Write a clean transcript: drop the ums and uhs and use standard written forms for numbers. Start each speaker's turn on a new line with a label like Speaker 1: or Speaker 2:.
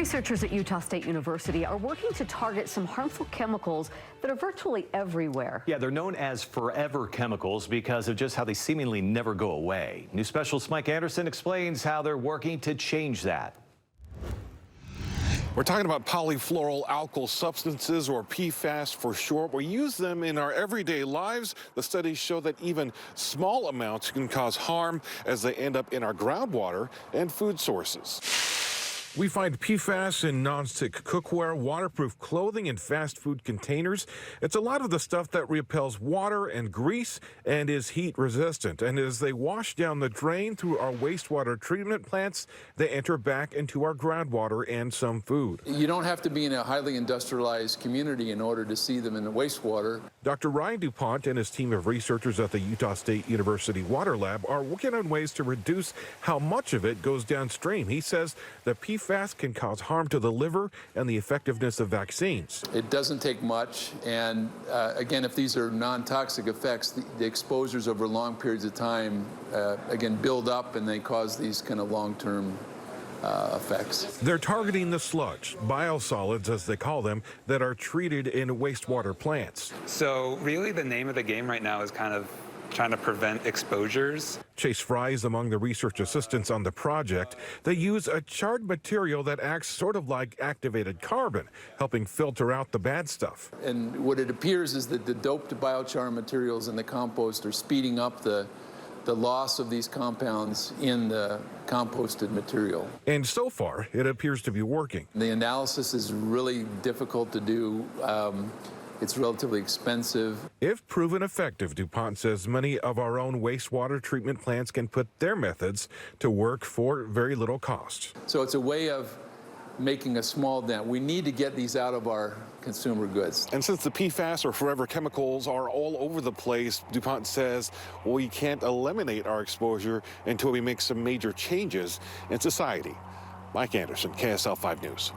Speaker 1: Researchers at Utah State University are working to target some harmful chemicals that are virtually everywhere.
Speaker 2: Yeah, they're known as forever chemicals because of just how they seemingly never go away. New specialist Mike Anderson explains how they're working to change that.
Speaker 3: We're talking about polyfluoroalkyl substances, or PFAS for short. We use them in our everyday lives. The studies show that even small amounts can cause harm as they end up in our groundwater and food sources. We find PFAS in nonstick cookware, waterproof clothing, and fast food containers. It's a lot of the stuff that repels water and grease and is heat resistant. And as they wash down the drain through our wastewater treatment plants, they enter back into our groundwater and some food.
Speaker 4: You don't have to be in a highly industrialized community in order to see them in the wastewater.
Speaker 3: Dr. Ryan DuPont and his team of researchers at the Utah State University Water Lab are working on ways to reduce how much of it goes downstream. He says the PFAS can cause harm to the liver and the effectiveness of vaccines.
Speaker 4: It doesn't take much, and again, if these are non-toxic effects, the exposures over long periods of time, again, build up and they cause these kind of long-term effects.
Speaker 3: They're targeting the sludge, biosolids as they call them, that are treated in wastewater plants.
Speaker 5: So really the name of the game right now is kind of trying to prevent exposures.
Speaker 3: Chase Fry is among the research assistants on the project. They use a charred material that acts sort of like activated carbon, helping filter out the bad stuff.
Speaker 4: And what it appears is that the doped biochar materials in the compost are speeding up the loss of these compounds in the composted material.
Speaker 3: And so far, it appears to be working.
Speaker 4: The analysis is really difficult to do. It's relatively expensive.
Speaker 3: If proven effective, DuPont says many of our own wastewater treatment plants can put their methods to work for very little cost.
Speaker 4: So it's a way of making a small dent. We need to get these out of our consumer goods.
Speaker 3: And since the PFAS, or forever chemicals, are all over the place, DuPont says we can't eliminate our exposure until we make some major changes in society. Mike Anderson, KSL 5 News.